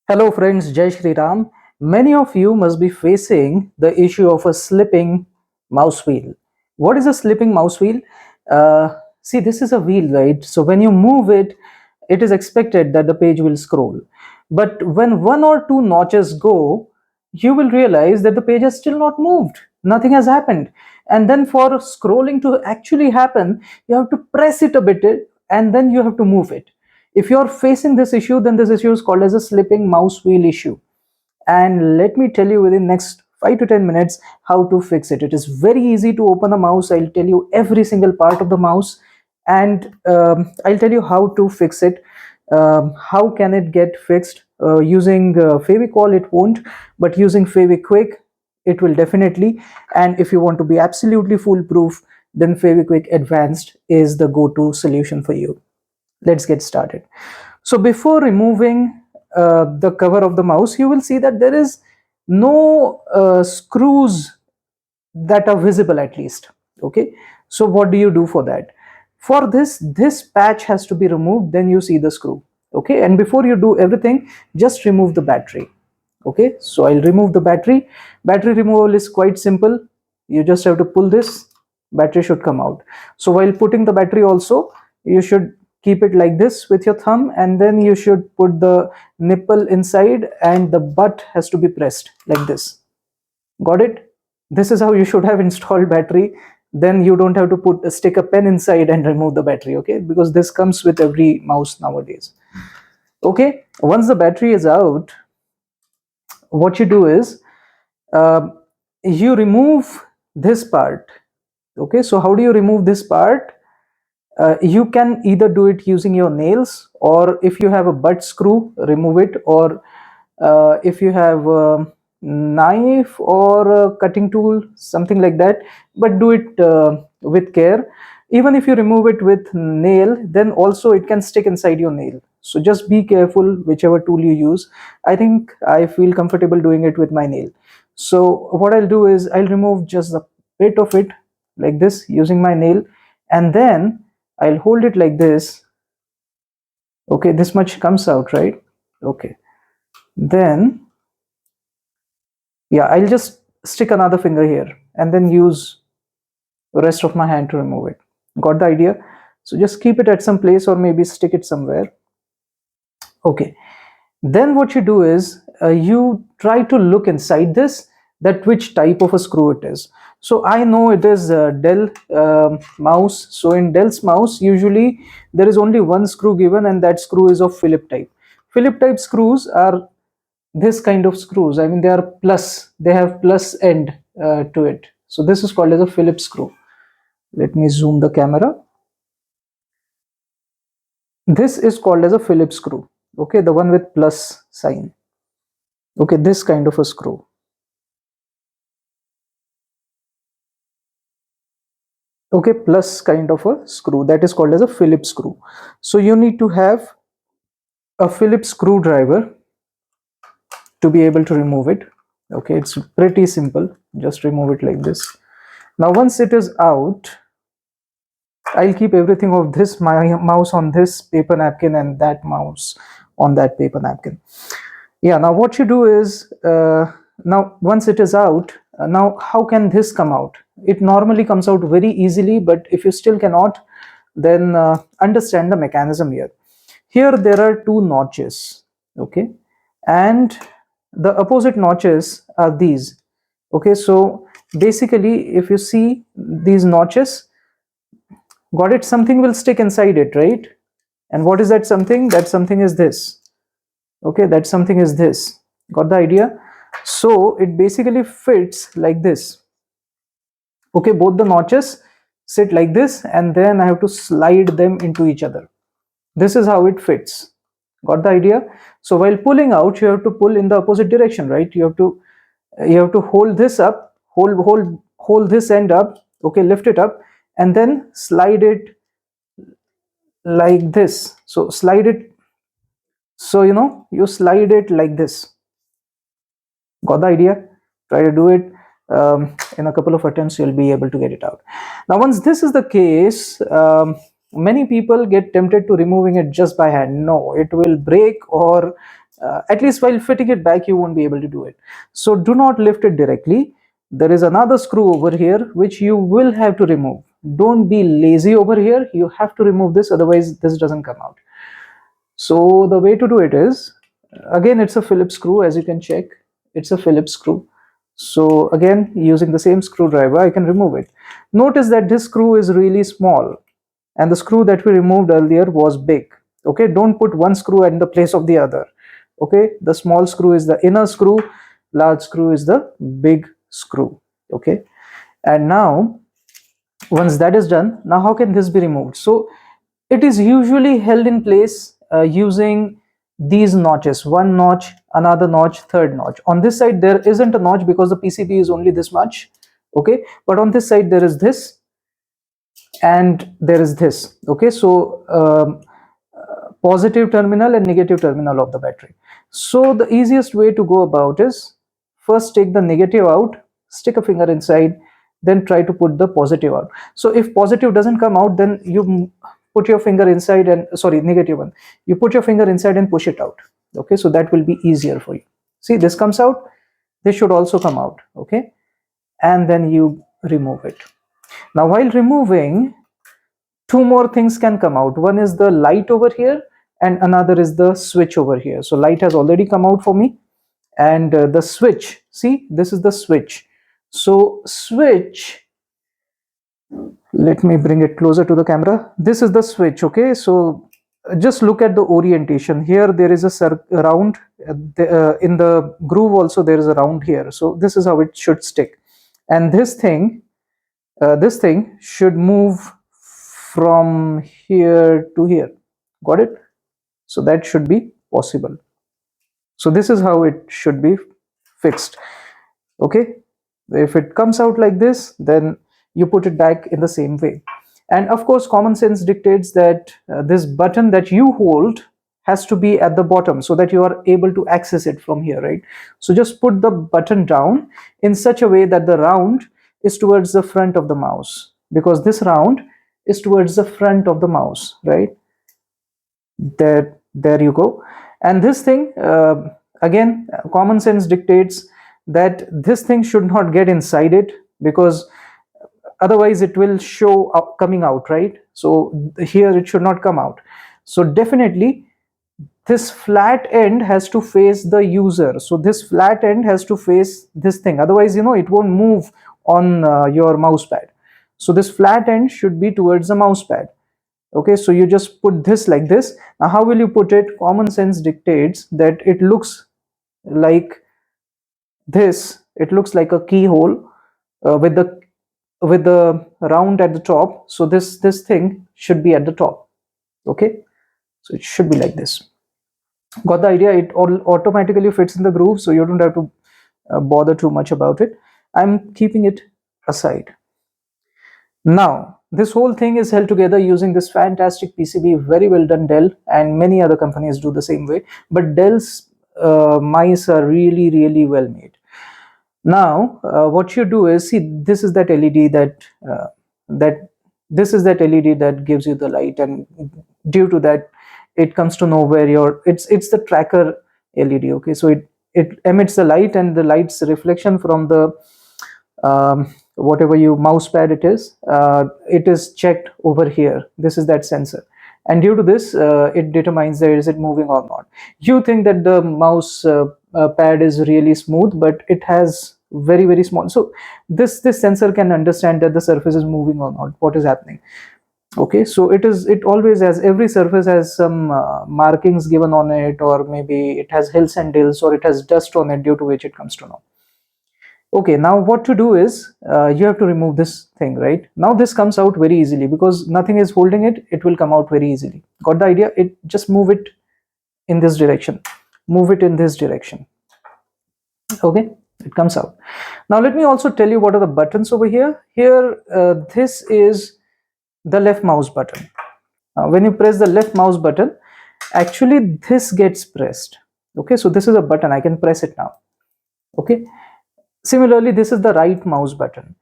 Hello friends, Jai Shri Ram. Many of you must be facing the issue of a slipping mouse wheel. What is a slipping mouse wheel? See, this is a wheel, right? So when you move it, it is expected that the page will scroll. But when one or two notches go, you will realize that the page has still not moved. Nothing has happened. And then for scrolling to actually happen, you have to press it a bit and then you have to move it. If you're facing this issue, then this issue is called as a slipping mouse wheel issue. And let me tell you within next 5 to 10 minutes how to fix it. It is very easy to open the mouse. I'll tell you every single part of the mouse, and I'll tell you how to fix it. How can it get fixed? Using Fevicol it won't, but using Fevikwik it will definitely. And if you want to be absolutely foolproof, then Fevikwik Advanced is the go-to solution for you. Let's get started. So before removing the cover of the mouse, you will see that there is no screws that are visible, at least. Okay, so what do you do for that? For this patch has to be removed, then you see the screw. Okay, and before you do everything, just remove the battery. Okay, so I'll remove the battery removal is quite simple. You just have to pull this, battery should come out. So while putting the battery also, you should keep it like this with your thumb, and then you should put the nipple inside and the butt has to be pressed like this. Got it? This is how you should have installed battery. Then you don't have to stick a pen inside and remove the battery. Okay, because this comes with every mouse nowadays. Okay, once the battery is out, what you do is uh, you remove this part. Okay, so how do you remove this part? You can either do it using your nails, or if you have a butt screw, remove it, or if you have a knife or a cutting tool, something like that, but do it with care. Even if you remove it with nail, then also it can stick inside your nail. So just be careful whichever tool you use. I think I feel comfortable doing it with my nail. So what I'll do is I'll remove just a bit of it like this using my nail, and then I'll hold it like this. Okay, this much comes out, right? Okay, then yeah, I'll just stick another finger here and then use the rest of my hand to remove it. Got the idea? So just keep it at some place or maybe stick it somewhere. Okay, then what you do is you try to look inside this, that which type of a screw it is. So I know it is Dell mouse. So in Dell's mouse, usually there is only one screw given, and that screw is of Philip type. Philip type screws are this kind of screws. I mean, they are plus, they have plus end to it. So this is called as a Phillips screw. Let me zoom the camera. This is called as a Phillips screw. Okay, the one with plus sign. Okay, this kind of a screw. Okay, plus kind of a screw, that is called as a Phillips screw. So you need to have a Phillips screwdriver to be able to remove it. Okay, it's pretty simple. Just remove it like this. Now once it is out, I'll keep everything of this my mouse on this paper napkin and that mouse on that paper napkin. Yeah, now what you do is now once it is out, now how can this come out? It normally comes out very easily, but if you still cannot, then understand the mechanism here. Here there are two notches, okay, and the opposite notches are these. Okay, so basically if you see these notches, got it, something will stick inside it, right? And what is that something? That something is this. Okay, that something is this. Got the idea? So it basically fits like this. Okay, both the notches sit like this, and then I have to slide them into each other. This is how it fits. Got the idea? So while pulling out, you have to pull in the opposite direction, right? You have to hold this up, hold this end up. Okay, lift it up and then slide it like this. So slide it, so you slide it like this. Got the idea? Try to do it. In a couple of attempts you'll be able to get it out. Now once this is the case, many people get tempted to removing it just by hand. No, it will break, or at least while fitting it back, you won't be able to do it. So do not lift it directly. There is another screw over here which you will have to remove. Don't be lazy over here, you have to remove this, otherwise this doesn't come out. So the way to do it is, again, it's a Phillips screw, as you can check. It's a Phillips screw. So again, using the same screwdriver, I can remove it. Notice that this screw is really small and the screw that we removed earlier was big. Okay, don't put one screw in the place of the other. Okay, the small screw is the inner screw, large screw is the big screw. Okay, and now once that is done, now how can this be removed? So it is usually held in place using these notches, one notch, another notch, third notch. On this side there isn't a notch because the PCB is only this much. Okay, but on this side there is this and there is this. Okay, so positive terminal and negative terminal of the battery. So the easiest way to go about is, first take the negative out, stick a finger inside, then try to put the positive out. So if positive doesn't come out, then you put your finger inside and, sorry, negative one, you put your finger inside and push it out. Okay, so that will be easier for you. See, this comes out, this should also come out. Okay, and then you remove it. Now while removing, two more things can come out. One is the light over here and another is the switch over here. So light has already come out for me, and the switch, see, this is the switch. So switch, let me bring it closer to the camera. This is the switch. Okay, so just look at the orientation. Here there is a round, in the groove also there is a round here. So this is how it should stick, and this thing should move from here to here. Got it? So that should be possible. So this is how it should be fixed. Okay, if it comes out like this, then you put it back in the same way. And of course, common sense dictates that this button that you hold has to be at the bottom so that you are able to access it from here, right? So just put the button down in such a way that the round is towards the front of the mouse, because this round is towards the front of the mouse, right? There you go. And this thing, again, common sense dictates that this thing should not get inside it, because otherwise it will show up coming out, right? So here it should not come out. So definitely this flat end has to face the user. So this flat end has to face this thing, otherwise, you know, it won't move on your mouse pad. So this flat end should be towards the mouse pad. Okay, so you just put this like this. Now how will you put it? Common sense dictates that it looks like this. It looks like a keyhole with the round at the top. So this thing should be at the top. Okay, so it should be like this. Got the idea? It all automatically fits in the groove, so you don't have to bother too much about it. I'm keeping it aside. Now this whole thing is held together using this fantastic PCB. Very well done, Dell, and many other companies do the same way, but Dell's mice are really well made. Now what you do is, see, this is that LED that gives you the light, and due to that it comes to know where your it's the tracker LED. Okay, so it emits the light, and the light's reflection from the whatever you mouse pad it is checked over here. This is that sensor, and due to this it determines that is it moving or not. You think that the mouse pad is really smooth, but it has very small, so this sensor can understand that the surface is moving or not, what is happening. Okay, so it always has, every surface has some markings given on it, or maybe it has hills and dills, or it has dust on it, due to which it comes to know. Okay, now what to do is you have to remove this thing. Right now this comes out very easily because nothing is holding it. It will come out very easily. Got the idea? It just move it in this direction, move it in this direction. Okay, it comes out. Now let me also tell you what are the buttons over here. This is the left mouse button. When you press the left mouse button, actually this gets pressed. Okay, so this is a button, I can press it now. Okay, similarly this is the right mouse button,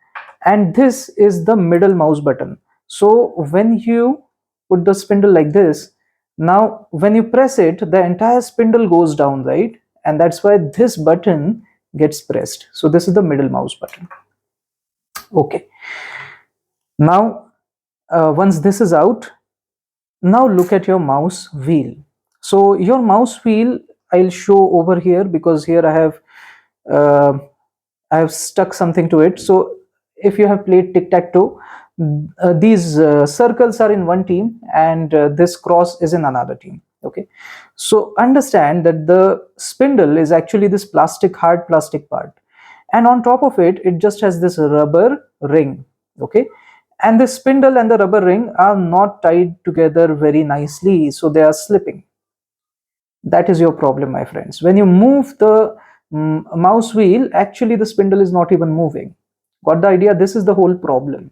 and this is the middle mouse button. So when you put the spindle like this, Now when you press it, the entire spindle goes down, right? And that's why this button gets pressed. So this is the middle mouse button. Okay, now once this is out, now look at your mouse wheel. So your mouse wheel, I'll show over here because here uh, I have stuck something to it. So if you have played tic-tac-toe, these circles are in one team and this cross is in another team. Okay, so understand that the spindle is actually this plastic, hard plastic part, and on top of it, it just has this rubber ring. Okay, and the spindle and the rubber ring are not tied together very nicely, so they are slipping. That is your problem, my friends. When you move the mouse wheel, actually the spindle is not even moving. Got the idea? This is the whole problem.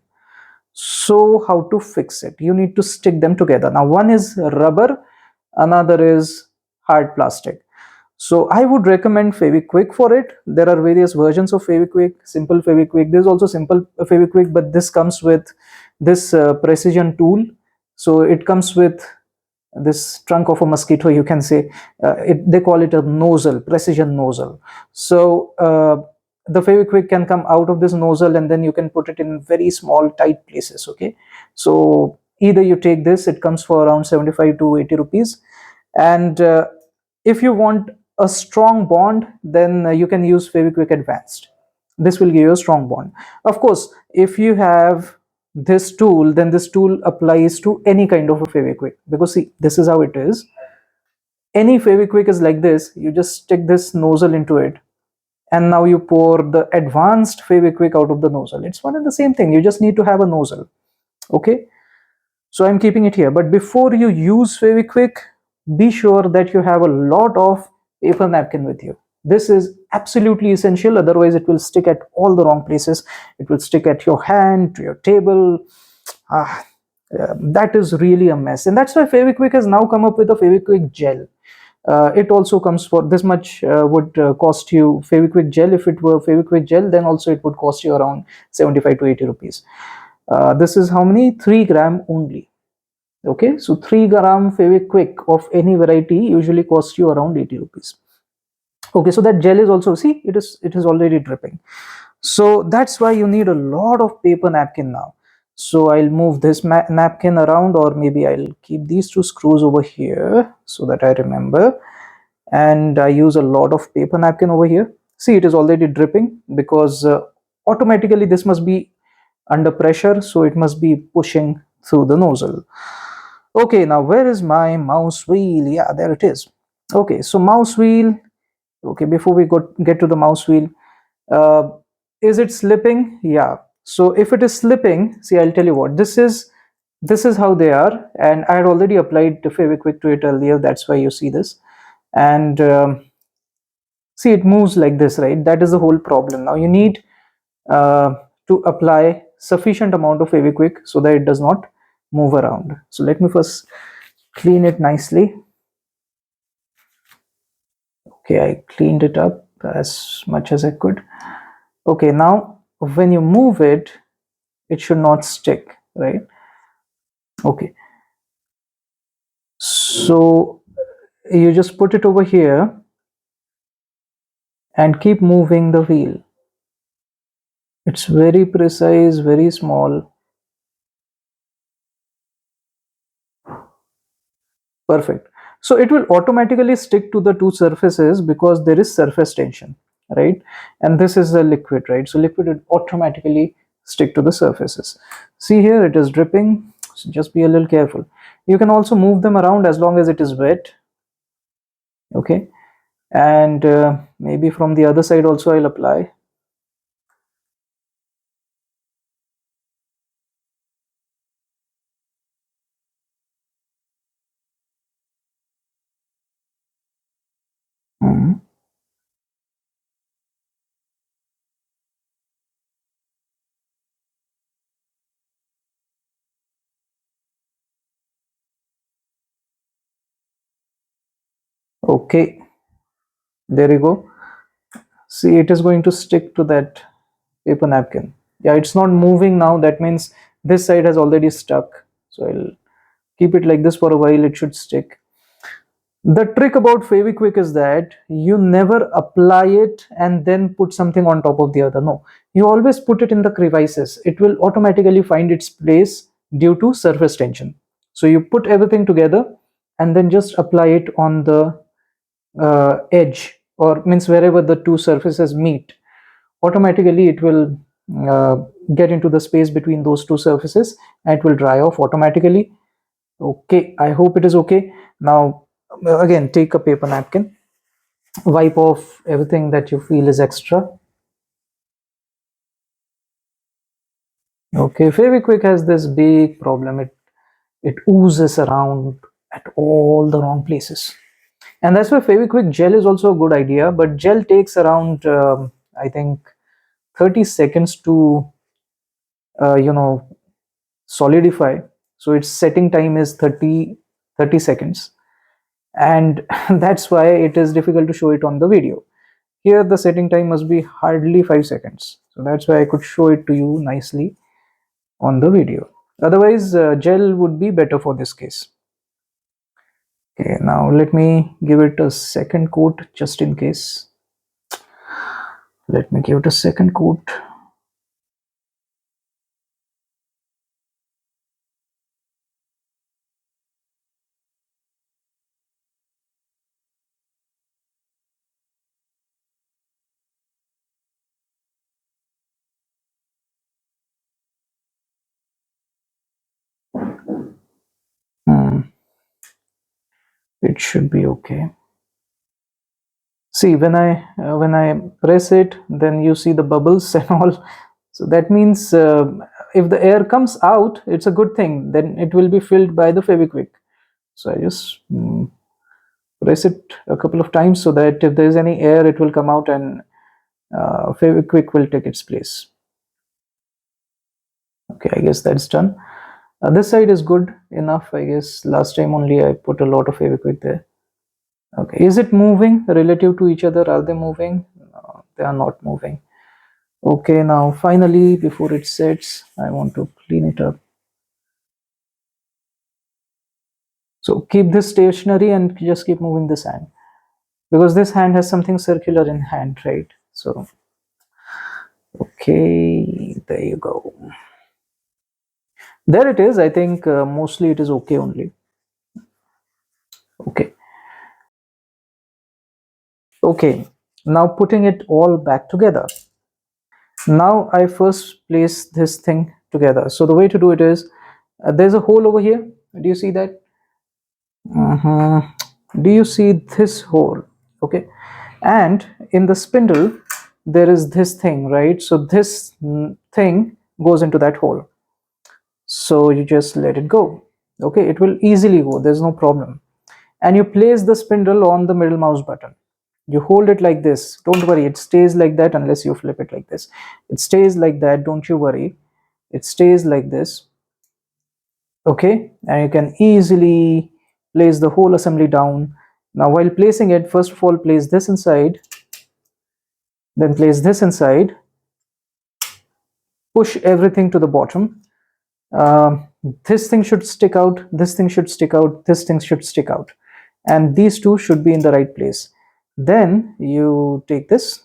So how to fix it? You need to stick them together. Now one is rubber, another is hard plastic. So I would recommend Fevikwik for it. There are various versions of Fevikwik, simple Fevikwik. There's also simple Fevikwik, but this comes with this precision tool. So it comes with this trunk of a mosquito, you can say. They call it a nozzle, precision nozzle. So the Fevikwik can come out of this nozzle and then you can put it in very small tight places. Okay, so either you take this, it comes for around 75 to 80 rupees, and if you want a strong bond, then you can use Fevikwik Advanced. This will give you a strong bond. Of course, if you have this tool, then this tool applies to any kind of a Fevikwik, because see, this is how it is. Any Fevikwik is like this. You just stick this nozzle into it, and now you pour the advanced Fevikwik out of the nozzle. It's one and the same thing. You just need to have a nozzle. Okay, so I'm keeping it here. But before you use Fevikwik, be sure that you have a lot of paper napkin with you. This is absolutely essential, otherwise it will stick at all the wrong places. It will stick at your hand, to your table. Ah, that is really a mess, and that's why Fevikwik has now come up with a Fevikwik gel. It also comes for this much, would cost you. Fevikwik gel, if it were Fevikwik gel, then also it would cost you around 75 to 80 rupees. This is how many? 3 gram only. Okay, so 3 gram Fevikwik of any variety usually costs you around 80 rupees. Okay, so that gel is also, see, it is already dripping. So that's why you need a lot of paper napkin now. So I'll move this napkin around, or maybe I'll keep these two screws over here so that I remember. And I use a lot of paper napkin over here. See, it is already dripping because automatically this must be under pressure, so it must be pushing through the nozzle. Okay, now where is my mouse wheel? Yeah, there it is. Okay, so mouse wheel. Okay, before we get to the mouse wheel, uh, is it slipping? Yeah. So if it is slipping, see, I'll tell you what. This is how they are, and I had already applied the Fevikwik to it earlier. That's why you see this, and see, it moves like this, right? That is the whole problem. Now you need uh, to apply sufficient amount of Fevikwik so that it does not move around. So let me first clean it nicely. Okay, I cleaned it up as much as I could. Okay, now when you move it, it should not stick, right? Okay, so you just put it over here and keep moving the wheel. It's very precise, very small. Perfect. So it will automatically stick to the two surfaces because there is surface tension, right? And this is the liquid, right? So liquid will automatically stick to the surfaces. See here, it is dripping. So just be a little careful. You can also move them around as long as it is wet. Okay, and maybe from the other side also I'll apply. Mhm. Okay, there you go. See, it is going to stick to that paper napkin. Yeah, it's not moving now. That means this side has already stuck. So I'll Keep it like this for a while, it should stick. The trick about Fevikwik is that you never apply it and then put something on top of the other. No, you always put it in the crevices. It will automatically find its place due to surface tension. So you put everything together and then just apply it on the edge, or means wherever the two surfaces meet. Automatically it will uh, get into the space between those two surfaces and it will dry off automatically. Okay, I hope it is okay. Now, again, take a paper napkin, wipe off everything that you feel is extra. Okay, Fevikwik has this big problem. It oozes around at all the wrong places. And that's why Fevikwik gel is also a good idea, but gel takes around, I think, 30 seconds to, you know, solidify. So its setting time is 30 seconds. And that's why it is difficult to show it on the video. Here the setting time must be hardly 5 seconds. So that's why I could show it to you nicely on the video. Otherwise, gel would be better for this case. Okay, now let me give it a second coat just in case. Let me give it a second coat. Hmm, it should be okay. See, when I press it, then you see the bubbles and all. So that means if the air comes out, it's a good thing. Then it will be filled by the Fevikwik. So I just press it a couple of times so that if there is any air, it will come out and Fevikwik will take its place. Okay, I guess that's done. This side is good enough, I guess. Last time only I put a lot of Fevikwik there. Okay, is it moving relative to each other? Are they moving? No, they are not moving. Okay, now finally, before it sets, I want to clean it up. So keep this stationary and just keep moving this hand, because this hand has something circular in hand, right? So, okay, there you go. There it is. I think mostly it is okay only. Okay. Okay, now putting it all back together. Now I first place this thing together. So the way to do it is, there's a hole over here. Do you see that? Do you see this hole? Okay, and in the spindle there is this thing, right? So this thing goes into that hole. So you just let it go. Okay, it will easily go. There's no problem. And you place the spindle on the middle mouse button. You hold it like this. Don't worry, it stays like that unless you flip it like this. It stays like that. Don't you worry. It stays like this. Okay, and you can easily place the whole assembly down. Now while placing it, first of all place this inside, then place this inside, push everything to the bottom. This thing should stick out, this thing should stick out, this thing should stick out, and these two should be in the right place. Then you take this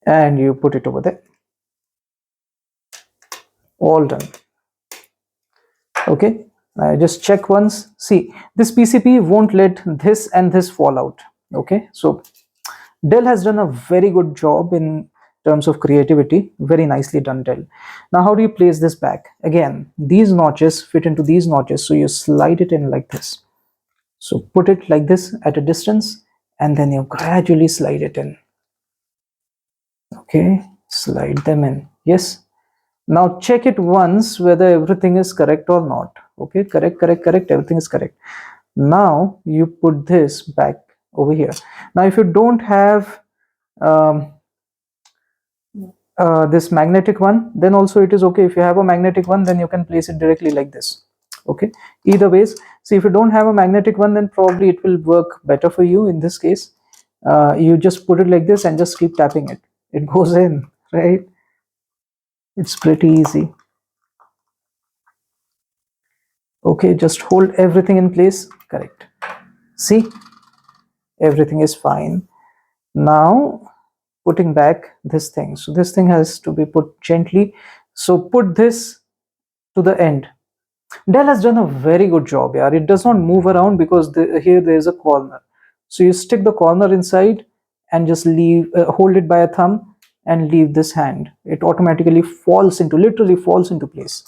and you put it over there. All done. Okay, just check once. See, this PCP won't let this and this fall out. Okay, so Dell has done a very good job in terms of creativity. Very nicely done, Dell. Now how do you place this back? Again, these notches fit into these notches, so you slide it in like this. So put it like this at a distance and then you gradually slide it in. Okay, slide them in. Yes. Now check it once whether everything is correct or not. Okay, correct, correct, correct, everything is correct. Now you put this back over here. Now if you don't have um, this magnetic one, then also it is okay. If you have a magnetic one, then you can place it directly like this. Okay, either ways. So if you don't have a magnetic one, then probably it will work better for you in this case. You just put it like this and just keep tapping it. It goes in. right? It's pretty easy. Okay, just hold everything in place. Correct. See, everything is fine. Now, putting back this thing. So this thing has to be put gently. So put this to the end. Dell has done a very good job, yeah. It does not move around because here there is a corner. So you stick the corner inside and just hold it by a thumb and leave this hand. It automatically literally falls into place.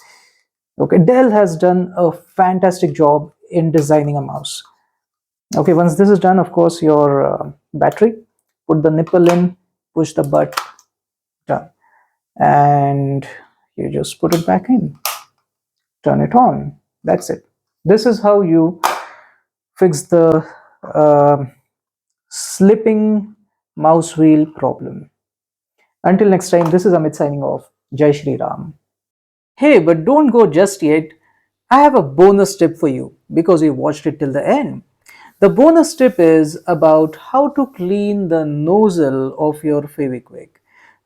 Okay, Dell has done a fantastic job in designing a mouse. Okay, once this is done, of course, your battery, put the nipple in, push the butt, done. And you just put it back in, turn it on. That's it. This is how you fix the uh, slipping mouse wheel problem. Until next time, this is Amit signing off. Jai Shri Ram. Hey, but don't go just yet. I have a bonus tip for you because you watched it till the end. The bonus tip is about how to clean the nozzle of your Fevikwik.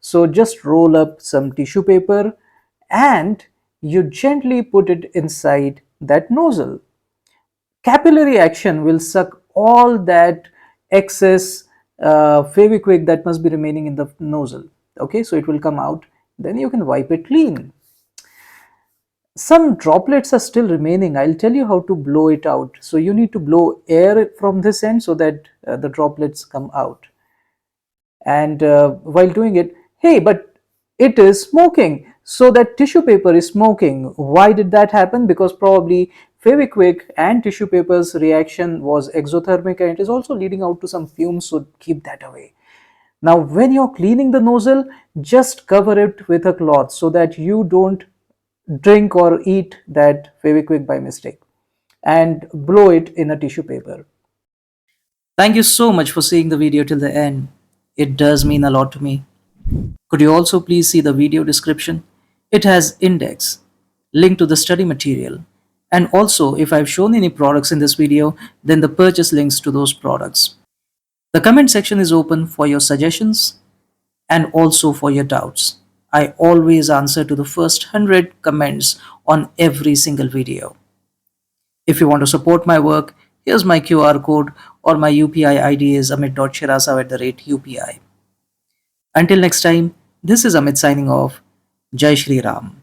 So just roll up some tissue paper and you gently put it inside that nozzle. Capillary action will suck all that excess Fevikwik that must be remaining in the nozzle. Okay, so it will come out. Then you can wipe it clean. Some droplets are still remaining. I'll tell you how to blow it out. So you need to blow air from this end so that the droplets come out. And while doing it, hey, but it is smoking. So that tissue paper is smoking. Why did that happen? Because probably Fevikwik and tissue paper's reaction was exothermic and it is also leading out to some fumes, so keep that away. Now, when you're cleaning the nozzle, just cover it with a cloth so that you don't drink or eat that Fevikwik by mistake, and blow it in a tissue paper. Thank you so much for seeing the video till the end. It does mean a lot to me. Could you also please see the video description? It has index, link to the study material, and also if I've shown any products in this video, then the purchase links to those products. The comment section is open for your suggestions and also for your doubts. I always answer to the first 100 comments on every single video. If you want to support my work, here's my QR code or my UPI ID is amit.shirasao@UPI. Until next time, this is Amit signing off. Jai Shri Ram.